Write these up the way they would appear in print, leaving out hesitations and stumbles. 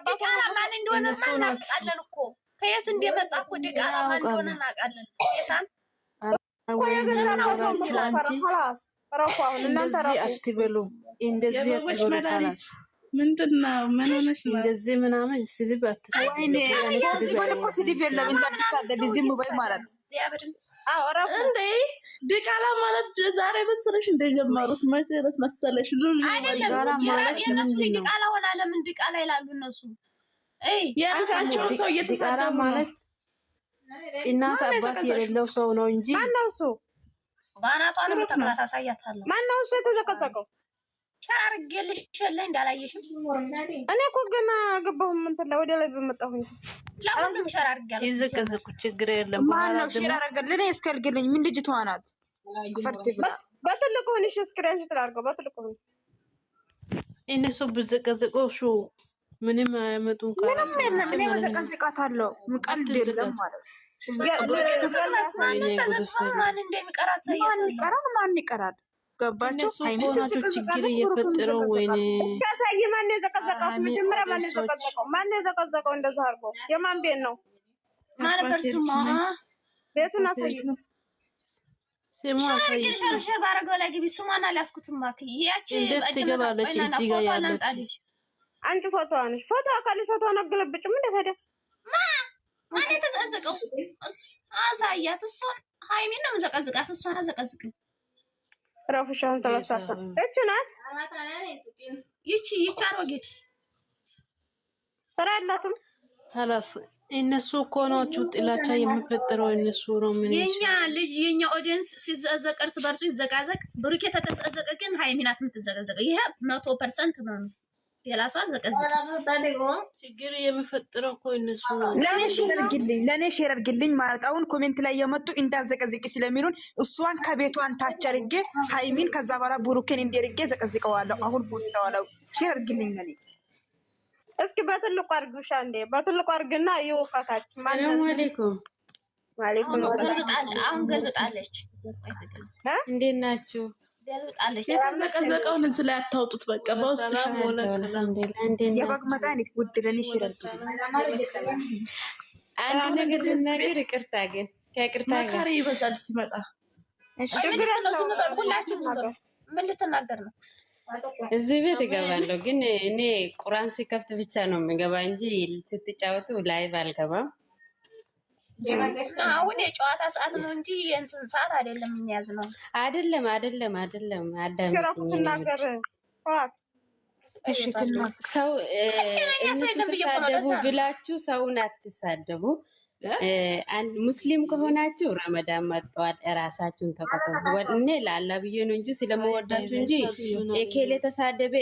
ዲቃላ ማን እንደሆነ እናውቃለን እኮ ከየት እንደመጣ እኮ ዲቃላ ማን እንደሆነ እናውቃለን። ጌታን እኮ የገዛው ሰው خلاص ረፋው እናንተ ረፉ አትበሉ እንደዚህ አትበሉ ምንድነው ምን ሆነሽ ነው እንደዚህ ምናምን ስድብ አትሰድቡ ወይኔ እንደዚህ እኮ ስድብ የለም እንዳትሳደብ ዝም በይ ማለት አዎ ረፉ እንዴ ዲቃላ ማለት ዛሬ መሰለሽ እንደጀመሩት መሰለሽ መሰለሽ ዲቃላ ማለት ምንድነው ዲቃላ ሆነ ለምን ዲቃላ ይላሉ እነሱ የራሳቸው ሰው እየተሳደቡ ማለት እናት አባት የሌለው ሰው ነው እንጂ ማነው እሱ ባናቷ ነው ተከታታ ሳያታለሁ ማነው እሱ የተዘቀዘቀው ሻርገልሽ ሸለኝ እንዳላየሽም እኔ እኮ ገና ገባሁም እንትን ላይ ወደ ላይ በመጣሁኝ ለሁሉም ሻርጋለሽ ይዘቀዘቁ ችግር የለም ማነው ሻርጋለኝ እስከልግልኝ ምን ልጅቷ ናት ፈርት ብላ በትልቁ ሆነሽ ስክሪንሽ ትላርገው በትልቁ ሆነ እነሱ ብዘቀዘቀው ሹ ምንም አያመጡም ምንም የለም እኔ መዘቀዝቃታለሁ ቀልድ የለም ማለት ማን ይቀራል ገባችሁ አይነሱ ችግር እየፈጠረው ወይኔ እስከሳይ ማን የዘቀዘቀው መጀመሪያ ማን የዘቀዘቀው እንደዛ አርጎ የማን ቤት ነው ማን በርሱማ ቤቱን አሳይ ሸርሸር ባረገው ላይ ግቢ ስሟን አልያዝኩትም ማክ ያቺ ትገባለች እዚህ ጋር ያለች አንቺ ፎቶ አንሽ ፎቶ አካልሽ ፎቶ አነግለብጭም እንደ ታዲያ ማን የተዘቀዘቀው አሳያት እሷን ሃይሚን ነው መዘቀዝቃት እሷን አዘቀዝቅም ራፍሻን ሰላሳታ እቺ ናት ይቺ አሮጌት ስራ ያላትም خلاص እነሱ እኮ ናቸው ጥላቻ የሚፈጠረው እነሱ ነው ምን የኛ ኦዲየንስ ሲዘቀዘቅ እርስ በርሱ ይዘቃዘቅ ብሩኬ ተዘቀዘቀ ግን ሃይሚናት የምትዘቀዘቀ ይሄ 100% ነው የላሷል ዘቀዘቀ ችግር የሚፈጠረው እኮ እነሱ ነው ለኔ ሼር አድርግልኝ ማለት አሁን ኮሜንት ላይ የመጡ እንዳዘቀዝቅ ስለሚሉን እሷን ከቤቷን ታች አድርጌ ሃይሚን ከዛ በኋላ ብሩኬን እንዲርጌ ዘቀዝቀዋለሁ አሁን ፖስተዋለሁ ሼር አድርግልኝ ለኔ እስኪ በትልቁ አድርጉሻ እንዴ በትልቁ አድርግና ይወፋታች ሰላም አለይኩም ወአለይኩም አሁን ገልብጣለች እንዴት ናችሁ ገልብጣለች የተዘቀዘቀውን እዚህ ላይ አታውጡት በቃ በውስጥ የበግ መድኃኒት ውድ ለኔ ሼር አድርግልኝ አንድ ነገር ይቅርታ ግን ከይቅርታ ጋር መካሪ ይበዛል ሲመጣ እሺ ሁላችሁም ምን ልትናገር ነው እዚህ ቤት እገባለሁ ግን እኔ ቁርአን ሲከፍት ብቻ ነው የምገባ እንጂ ስትጫወቱ ላይቭ አልገባም አሁን የጨዋታ ሰዓት ነው እንጂ እንትን ሰዓት አይደለም የሚያዝ ነው አይደለም ሰው እነሱ ተሳደቡ ብላችሁ ሰውን አትሳደቡ አንድ ሙስሊም ከሆናችሁ ረመዳን መጥቷል ራሳችሁን ተከተሉ እኔ ላላ ብዬ ነው እንጂ ስለመወዳችሁ እንጂ ኤኬሌ ተሳደበ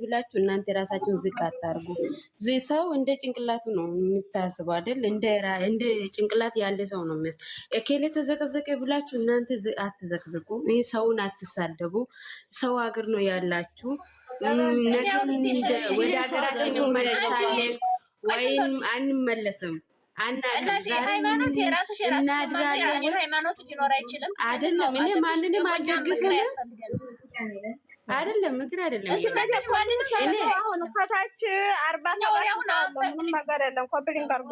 ብላችሁ እናንተ ራሳችሁን ዝቅ አታርጉ ሰው እንደ ጭንቅላቱ ነው የምታስበው አይደል እንደ ጭንቅላት ያለ ሰው ነው የሚያስ ኤኬሌ ተዘቀዘቀ ብላችሁ እናንተ አትዘቅዝቁ ይሄ ሰውን አትሳደቡ ሰው ሀገር ነው ያላችሁ ነገር ወደ ሀገራችን እንመለሳለን ወይም አንመለስም እነዚህ ሃይማኖት የራስሽ ሃይማኖት ሊኖር አይችልም አይደለም እኔ ማንንም አልደግፍም አይደለም ምክር አይደለም እሺ መጣች ማንንም እኔ አሁን ከታች 47 ምንም ነገር የለም ኮምፕሊንግ አርጉ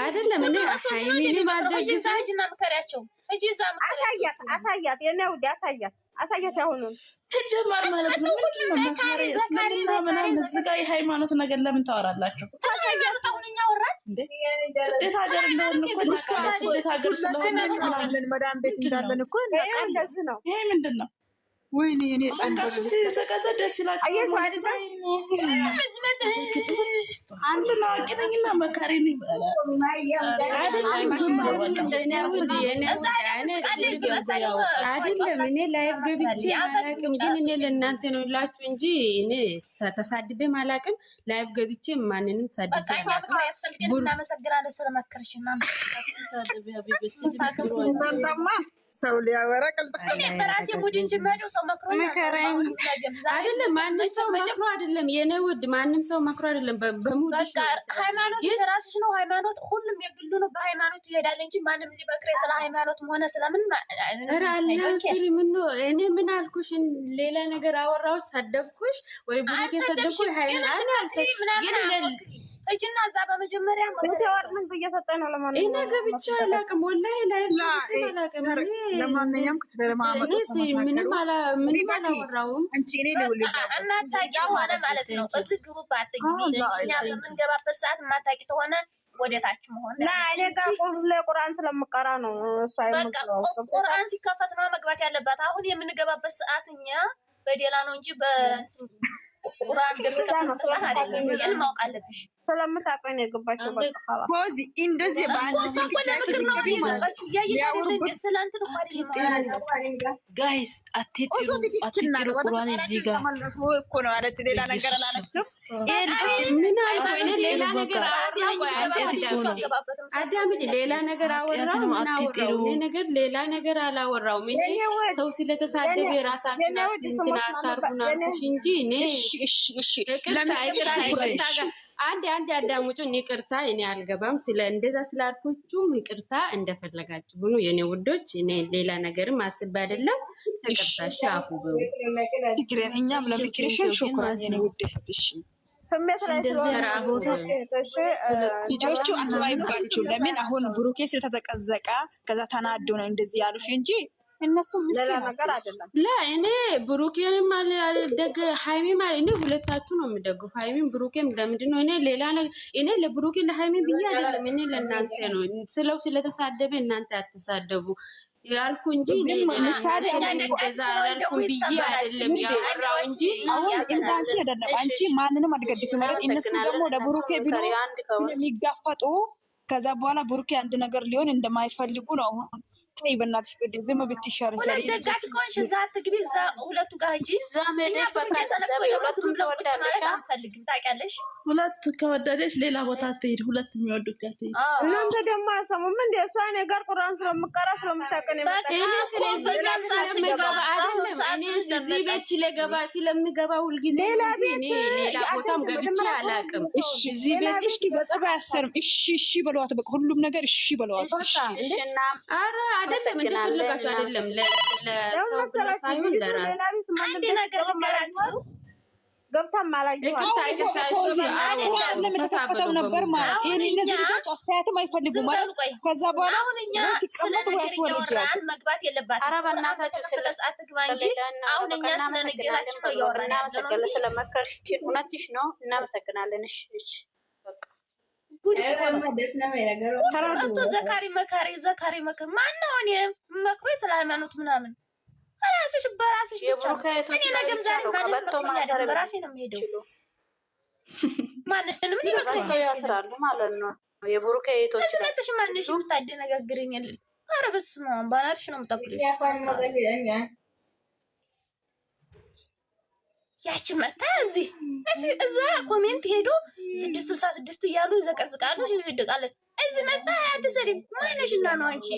አይደለም እኔ ሃይሚኒ ማልደግፍ እጂና ምከሪያቸው እጂዛ ምከሪያቸው አሳያት የኔው አሳያት ያሁኑን ተጀመር ማለት ነው ምንድነው መካሪ እስልምና ምናምን እዚህ ጋር የሃይማኖት ነገር ለምን ታወራላችሁ ታውኛውኛ ወራል እንዴ ስደት ሀገር እንደሆነ እኮ ስደት ሀገር ስለሆነ እናውቃለን መዳም ቤት እንዳለን እኮ እንደዚህ ነው ይሄ ምንድነው ወይኔ እኔ አንካሱ ሲዘቀዘ ደስ ይላል አየሽ አይደል አንድ ነው አቂደኝና መካሪ ነኝ አይደለም እኔ ላይቭ ገብቼ አላውቅም ግን እኔ ለእናንተ ነው ላችሁ እንጂ እኔ ተሳድቤ አላውቅም ላይቭ ገብቼ ማንንም ተሳድቤ አላውቅም እናመሰግናለን ስለመከርሽና ተሳድቤ ሀቢብ ሰው ሊያወራ እኔ በራሴ ሙድ እንጂ የምሄደው ሰው መክሮኝ አይደለም። ማንም ሰው መክሮ አይደለም የኔ ውድ፣ ማንም ሰው መክሮ አይደለም። በሙድ በቃ ሃይማኖት የራስሽ ነው። ሃይማኖት ሁሉም የግሉ ነው። በሃይማኖት ይሄዳል እንጂ ማንም ሊመክሬ ስለ ሃይማኖትም ሆነ ስለምን እኔ ምን አልኩሽ? ሌላ ነገር አወራሁሽ? ሰደብኩሽ ወይ ብሩክ የሰደብኩሽ? እጅና እዛ በመጀመሪያ ምን እየሰጠ ነው? ለማንኛውም እኔ ገብቼ አላውቅም፣ ወላሂ ላይ አላውቅም። ለማንኛውም ምንም አላወራሁም። እናታቂ ሆነ ማለት ነው። እዚህ ግሩፕ አትግቢ። እኛ በምንገባበት ሰዓት የማታቂ ተሆነ ወደታች መሆን እኔ ቁርአን ስለምቀራ ነው። ቁርአን ሲከፈት ነው መግባት ያለባት። አሁን የምንገባበት ሰዓት እኛ በሌላ ነው እንጂ በቁርአን እንደሚከፈት ሰዓት አይደለም። ይሄን ማወቅ አለብሽ። ስለምሳቀኝ ነው የገባችው። በቃ ፖዚ እንደዚህ ለምክር ነው የገባችው። እያየሽ አይደለም ስለ እንትን ጋይስ አትጥሩ ቁርአን እዚህ ጋር እኮ ነው አለች። ሌላ ነገር አላለችም። ምን አይሆን ሌላ ነገር አዳምጪ። ሌላ ነገር አወራው ምን አወራው? እኔ ነገር ሌላ ነገር አላወራውም። እኔ ሰው ስለተሳደበ የራሳችን እንትን አታርጉና እንጂ እኔ ይቅርታ አንድ አዳሙጩን ይቅርታ፣ እኔ አልገባም። እንደዛ ስላልኩችም ይቅርታ፣ እንደፈለጋችሁ ሁኑ የኔ ውዶች። እኔ ሌላ ነገርም አስብ አይደለም። ይቅርታሽ አፉ በሉ። እኛም ለምክርሽን ሹክራን የኔ ውዴት። እሺ ስሜት ላይ ልጆቹ አትባይባችሁ። ለምን አሁን ብሩኬ ስለተዘቀዘቀ ከዛ ተናዶ ነው እንደዚህ ያሉሽ እንጂ እነሱ ሌላ ነገር አይደለም። እኔ ብሩኬንም አልደገ ሃይሚ ማለት እኔ ሁለታችሁ ነው የምደግፉ። ሃይሚን ብሩኬም ለምንድን ነው እኔ ለብሩኬ ለሃይሚ ብዬ አይደለም። እኔ ለእናንተ ነው ስለተሳደበ እናንተ አትሳደቡ ያልኩ እንጂ እንደዛ ያልኩ ብዬ አይደለም ያወራው እንጂ እንዳንቺ አይደለም። አንቺ ማንንም አትገድፊ ማለት እነሱ ደግሞ ለብሩኬ ብሎ ስለሚጋፈጡ ከዛ በኋላ ብሩኬ አንድ ነገር ሊሆን እንደማይፈልጉ ነው። ተይ በእናትሽ ዝም ብትሻር ሁለት ደጋፊ ቆንሽ እዛ አትግቢ። እዛ ሁለቱ ጋር እንጂ እዛ ሜደሽ በቃ ሁለቱም ተወዳለሽ አንፈልግም። ታውቂያለሽ፣ ሁለት ከወደደሽ ሌላ ቦታ ትሄድ። ሁለት የሚወዱት ጋር ትሄድ። እናንተ ደግሞ አሰሙም እንደ እሷ ነገር ቁርአን ስለምቀራ ስለምታቀን እዚህ ቤት ስለምገባ ሁልጊዜ ሌላ ቦታም ገብቼ አላውቅም። እዚህ ቤት እስኪ በጸባይ አሰርም እሺ በለዋት። በቃ ሁሉም ነገር እሺ በለዋት። እሺና ኧረ አይደለም እንደፈለጋችሁ አይደለም። ለሰው ሳይሆን ለራስ አንድ ነገር ልንገራችሁ። ገብታም ለምትከፈተው ነበር ማለት ይሄን እነዚህ ልጆች አስተያየትም አይፈልጉም ማለት ከዛ በኋላ አሁን እኛ ስለ ነገር እያወራን መግባት የለባትም። ኧረ በእናታችሁ ሰዓት ትግባ እንጂ አሁን እኛ ስለ ንግግራችን ነው እያወራን ያለነው። ስለመከርሽን እውነትሽ ነው። እናመሰግናለን። እሺ ዘካሪ መካሪ ማን ነው? እኔ መክሮ ስለ ሃይማኖት ምናምን ራስሽ በራስሽ ብቻ እኔ ነገም ዛሬ ማንም በራሴ ነው የምሄደው። ማንንም ይመክረኛል ያስራሉ ማለት ነው። የብሩክ እህቶች ስለተሽ ማንሽ የምታደነጋግረኝ አይደል? ኧረ በስመ አብ ባናትሽ ነው የምታኩልሽ። ያቺ መታ እዛ ኮሜንት ሄዶ 666 እያሉ ይዘቀዝቃሉ ይደቃሉ። እዚህ መታ አትሰሪም ማነሽና ነው አንቺ?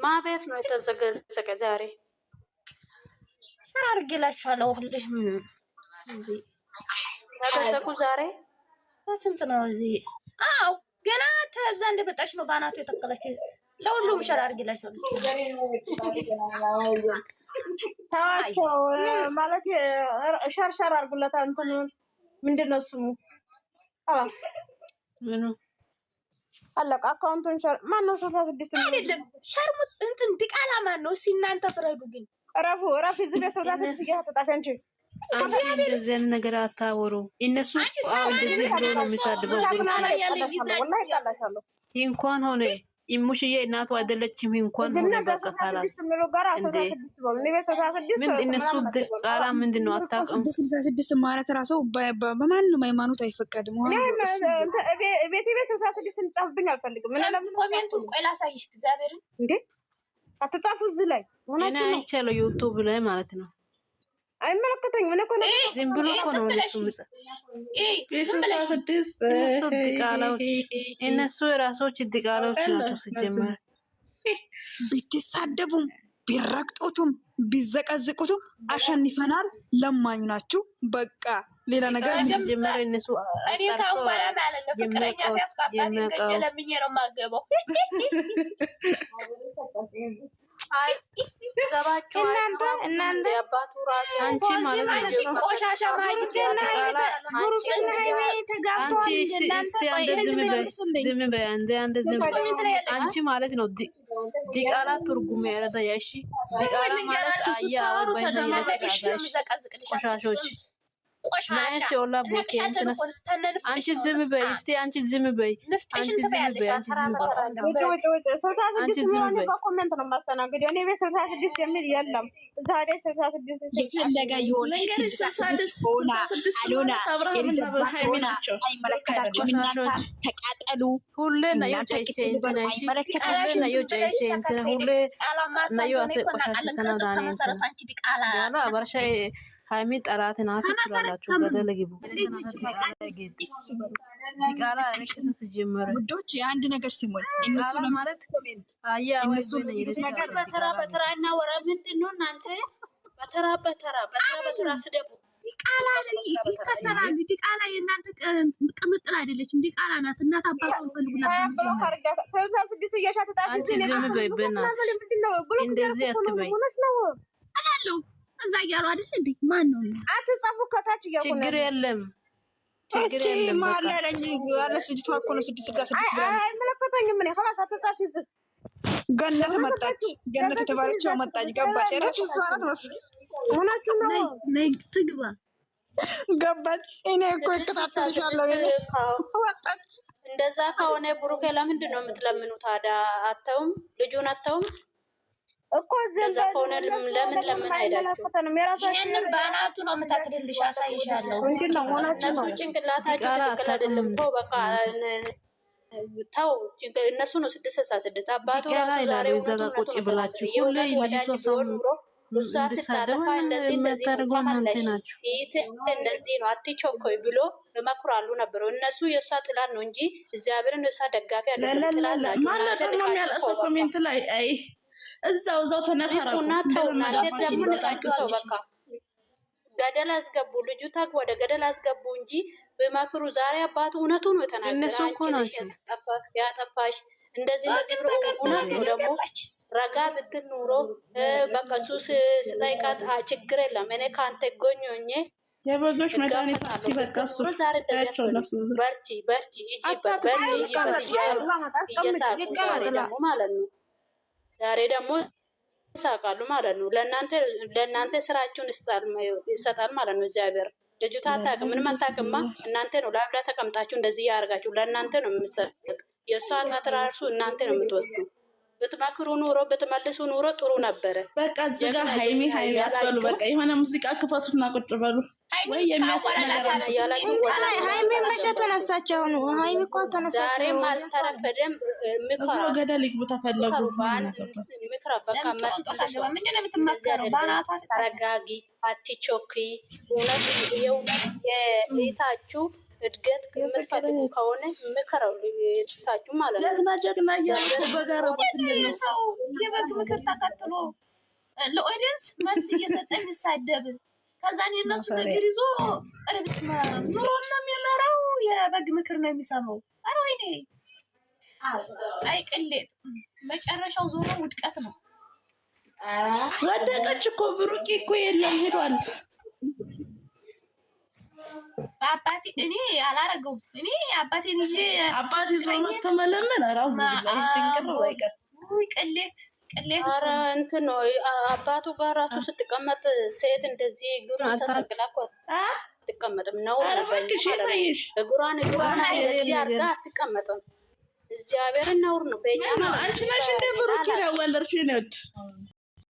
ማቤት ነው የተዘገዘቀ ዛሬ አርጌላችኋለሁ። ሁልሽ ተዘገዘቁ ዛሬ ስንት ነው እዚህ? አው ገና ተዛ እንደመጣች ነው ባናቱ የተከለችው። ለሁሉም ሸር አርጌላችኋለሁ። ታቸው ማለት ሸርሸር አርጉለታ እንትን ምንድነው ስሙ? ምኑ አለቃ አካውንቱን ሸር ማነው? 66 አይደለም ሸርሙት እንትን ድቃላ ማን ነው? እስኪ እናንተ ፍረዱ። ግን ረፉ እዚህ ቤት 66 እያተጣፈ እንጂ እንደዚህ አይነት ነገር አታወሩ። እነሱ እንደዚህ ብሎ ነው የሚሳድበው። እንኳን ሆነ ኢሙሽዬ እናቱ አይደለችም። እንኳን ሆነ በቃ ካላስ እነሱ ቃላ ምንድን ነው አታውቅም። 66 ማለት ራሱ በማንም ሃይማኖት አይፈቀድም። ቤት 66 እንጻፍብኝ አልፈልግም። ኮሜንቱን ቆይ ላሳይሽ። እግዚአብሔርን እንዴ አትጻፉ እዚህ ላይ እኔ አይቻለሁ ዩቱብ ላይ ማለት ነው። አይመለከተኝም። እኔ እኮ ዝም ብሎ እኮ ነው እነሱ የራሶች ድቃላዎች ናቸው። ሲጀመር ብትሳደቡም ቢረግጡትም ቢዘቀዝቁትም አሸንፈናል። ለማኙ ናችሁ። በቃ ሌላ ነገር ጀመረ እነሱ እኔ ካሁን በኋላ ማለት ነው ፍቅረኛ ያስቋባኝ ገጀ ለምኜ ነው የማገበው። ገባችሁ? እናንተ አባቱ ራሱ አንቺ ማለት ነው ቆሻሻ ማይገና ብሩክና ሃይሚ ተጋብተዋል። ዝም በይ አንቺ ማለት ነው ዲቃላ ትርጉም ያረዳ ያሺ ዲቃላ ማለት አያ ቆሻሾች ናይስ ወላ ቦኬ አንቺ ዝም በይ እስቲ አንቺ ዝም በይ ኮሜንት ነው የማስተናግደው እኔ ቤት 66 የሚል የለም። እዛ ላይ 66 የፈለገ ይሆን 66 ሆና አሎና የልጅባቸውና አይመለከታችሁም። እናንተ ተቃጠሉ ሁሌ ነው ሃይሚ ጠላት ናት ትላላችሁ። በደለ ግቡ ዲቃላ ረከሰ ጀመረ ውዶች አንድ ነገር ሲሞል እነሱ ለማለት ኮሜንት እነሱ ነገር በተራ እና ወራ ምንድነው እናንተ በተራ ስደቡ። ዲቃላ ይከተላሉ። ዲቃላ የእናንተ ቅምጥል አይደለችም። ዲቃላ ናት። እናት አባቷን ፈልጉላት። አንቺ ዝም በይ በእናትሽ እንደዚህ አትበይ አላሉ እዛ እያሉ አይደል እንዴ? ማን ነው አትጻፉ ከታች እያሉ ችግር የለም ማለለኝ ያለሽ ልጅቷ እኮ ነው 66 አይመለከተኝም። እኔ خلاص አትጻፊ ዝም ገነት መጣች። ገነት የተባለችው መጣች። ገባች አይደል? እሷ ናት መሰለኝ። ሆናችሁ ነው ነይ ትግባ ገባች። እኔ እኮ እከታተልሻለሁ ወጣች። እንደዛ ከሆነ ብሩኬ ለምንድን ነው የምትለምኑት ታዲያ? አተውም ልጁን አተውም እኮ ዘንበ ለምን አይዳችሁ? ይሄንን ባናቱ ነው የምታክልልሽ። አሳይሻለሁ። እነሱ ጭንቅላታቸው ትክክል አይደለም። ተው በቃ ተው። እነሱ ነው 666 አባቱ ራሱ ዛሬ ቁጭ ብላችሁ ሁሌ ልጅቷ ሰው እሷ ስታጠፋ እንደዚህ ተመለሽ እንደዚህ ነው አትቾኮይ ብሎ በመኩራሉ ነበሩ። እነሱ የእሷ ጥላት ነው እንጂ እግዚአብሔርን የእሷ ደጋፊ አይደለም። ጥላት ናቸው። ማለት ነው የሚያለቅሰው ኮሜንት ላይ አይ እዛው ተነፈረቁና ተውና ደግሞ ንቃችሁ ሰው በቃ ገደል አስገቡ። ልጁ ታክ ወደ ገደል አስገቡ እንጂ በማክሩ ዛሬ አባቱ እውነቱ ነው የተናገረ። እነሱ እኮ ናቸው ያጠፋሽ እንደዚህ ብሎ እውነቱ ደግሞ ረጋ ብትል ኑሮ በቃ ሱስ ስጠይቃት ችግር የለም እኔ ከአንተ ጎኝ ሆኜ የበጎች መድኃኒት ሲበቃሱ በርቺ እየሳቁ ዛሬ ደግሞ ማለት ነው ዛሬ ደግሞ ይሳቃሉ ማለት ነው። ለእናንተ ስራችሁን ይሰጣል ማለት ነው። እግዚአብሔር ልጅቷ አታውቅም፣ ምንም አታውቅማ። እናንተ ነው ለአብዳ ተቀምጣችሁ እንደዚህ ያደርጋችሁ። ለእናንተ ነው የምትሰጥ። የእሷ ጣት ራሱ እናንተ ነው የምትወስዱ። ብትመክሩ ኑሮ ብትመልሱ ኑሮ ጥሩ ነበረ። በቃ እዚህ ጋር ሃይሚ አትበሉ። በቃ የሆነ ሙዚቃ ክፈቱና ቁጭ በሉ። ወይ የሚያስቅ ነገር ያላችሁ ሃይሚ መቼ ተነሳቸው ነው? ሃይሚ እኮ አልተነሳችም። ዛሬም አልተረፈደም። እዛው ገደል ይግቡ ተፈለጉ። ምክራ በቃ ተረጋጊ፣ አትቾኪ። እውነት የቤታችሁ እድገት የምትፈልጉ ከሆነ ምክረው ልታችሁ ማለት ነው። ጀግና እያሉ በጋራ ሰው የበግ ምክር ተከትሎ ለኦዲየንስ መልስ እየሰጠኝ ይሳደብ። ከዛን የነሱ ነገር ይዞ እርብስ ኑሮ ነው የሚኖረው። የበግ ምክር ነው የሚሰማው። አረ ወይኔ አይ ቅሌት መጨረሻው ዞሮ ውድቀት ነው። ወደቀች እኮ ብሩኬ እኮ የለም ሄዷል። አባቴ እኔ አላረገውም። እኔ አባቴን ይዤ አባቴ ዞሮ ተመለመን አራው ዝም ትንቅር ወይቀር ቅሌት ኧረ እንትን ነው አባቱ ጋር ራሱ ስትቀመጥ ሴት እንደዚህ እግሩን ተሰቅላ እኮ አትቀመጥም ነው። እግሯን እንደዚህ አድርጋ አትቀመጥም። እግዚአብሔር ነውር ነው። በእኛ አንቺ ነሽ እንደ ብሩኬ ያወለድሽ ነው።